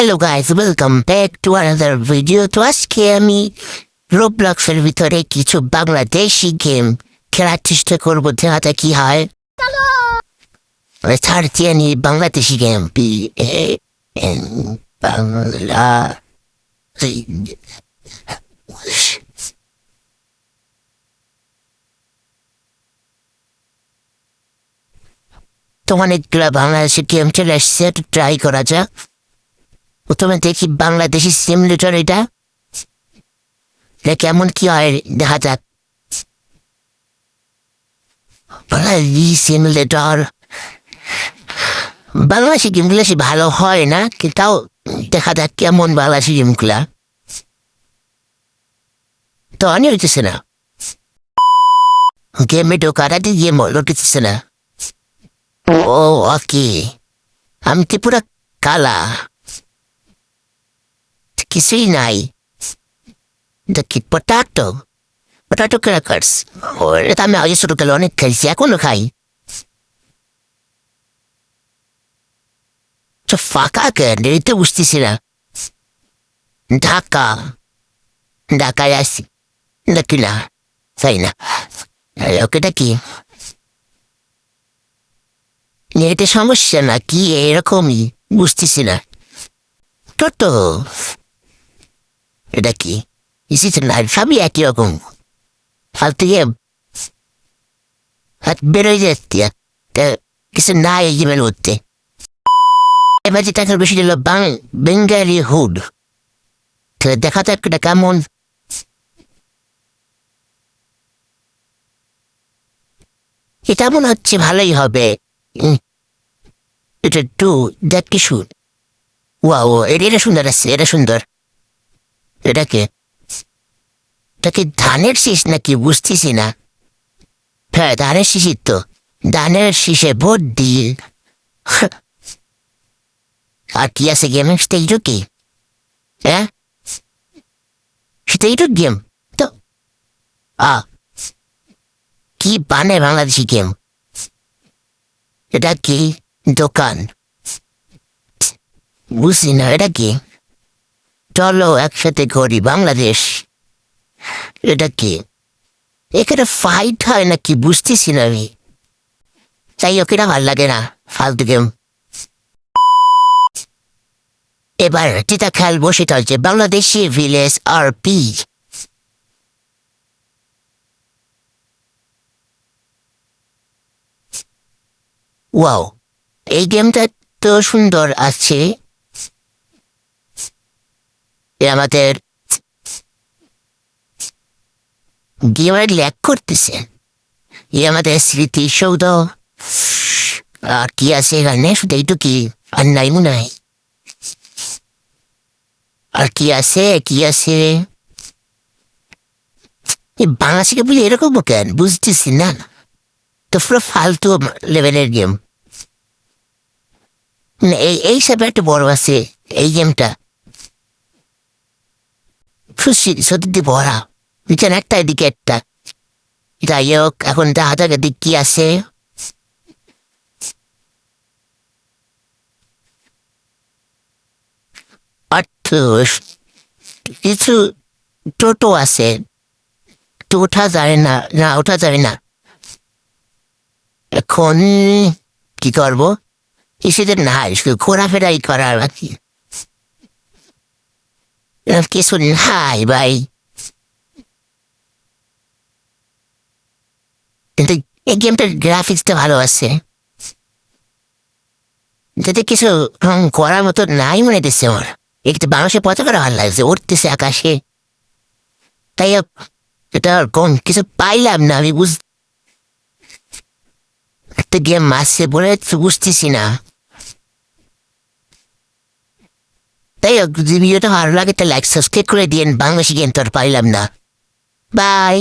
Hello guys, welcome back to another video. তো আজকে আমি রোবলক্সের ভিতরে কিছু বাংলাদেশি গেম খেলার চেষ্টা করবো, দেখা কি হয়। ছাড়ছি আমি বাংলাদেশি গেম বাংলা তো অনেকগুলা বাংলাদেশি গেম চলে এসছে, ট্রাই করা যাক। প্রথমে দেখি বাংলাদেশি সিমুলেটর, এটা কেমন কি হয় দেখা যাক। বাংলাদেশি সিমুলেটর, বাংলাদেশি গেমগুলো সে ভালো হয় না, কিন্তু তাও দেখা যাক কেমন বাংলাদেশি গেমগুলা। তো অনেক হইতেছে না, গেমে ঢোকাটাতে গেম ঢুকতেছে না। ও ওকে, আমি তো পুরা কালা, কিছুই নাই। দেখি পটাটো ক্র্যাকার্স, এটা আমি আগে ছোটকালে অনেক খাইছি, এখনো খাই। ফাঁকা কেন এতে বুঝতেছি না। ঢাকায় আসি নাকি না, তাই না? ওকেটা কি নেটে সমস্যা না কি এরকমই বুঝতেছি না। টোটো এটা কি না, সবই একই রকম ফালতু গেম। বেরোয় যাচ্ছি কিছু নাই এই গেমের মধ্যে। এবার যে টাকার বেশি দিল বেঙ্গালি হুড, দেখা যাক এটা কেমন। এটা মনে হচ্ছে ভালোই হবে। এটা টু দেখ কি শুন, ও এটা সুন্দর আছে, এটা সুন্দর। এটাকে ধানের শীষ নাকি বুঝতেছি না। হ্যাঁ ধানের শীষই তো, ধানের শীষে ভোট দিয়ে। আর কি আছে গেমে, সেটাই তো কি, হ্যাঁ সেটাই তো গেম। তো কি বানে বাংলাদেশি গেম, এটা কি দোকান বুঝছি না। এটা কি চলো একসাথে করি বাংলাদেশ, এটা কি এখানে ফাইট হয় নাকি বুঝতেছি না আমি। তাই ওকে না ভাল লাগে না, ফালতু গেম। এবার যেটা খেলবো সেটা হচ্ছে বাংলাদেশি ভিলেজ আরপি। ওয়াও, এই গেমটা তো সুন্দর আছে। আমাদের গেমার ল্যাক করতেছে, আমাদের স্মৃতিসৌধ। আর কি আছে এখানে, শুধু এইটুকি আর নাই মনে হয়। আর কি আছে বাংলাদেশকে বুঝে এরকম কেন বুঝতেছি না। তো পুরো ফালতু লেভেলের গেম। এই সব একটা বড় আছে এই গেমটা, সত্যি ভরা, এখানে একটা এদিকে একটা। যাই হোক, এখন দেখা যাক এদিক কি আছে। কিছু টোটো আছে, তো ওঠা যায় না, ওঠা যায় না। এখন কি করবো, কিছুদের নাই, শুধু ঘোরাফেরাই করার বাকি, কিছু নাই ভাই। কিন্তু এই গেমটার গ্রাফিক্সটা ভালো আছে, যাতে কিছু করার মতো নাই মনে হইতেছে আমার। একটু বাংলাদেশের পতাকা ভালো লাগছে, উঠতেছে আকাশে। তাই এটা কোন কিছু পাইলাম না আমি, একটা গেম আসছে বলে বুঝতেছি না। তাই যদি ভিডিওটা ভালো লাগে তাহলে লাইক সাবস্ক্রাইব করে দিন। বাংলাদেশি গেম তো আর পাইলাম না। বাই।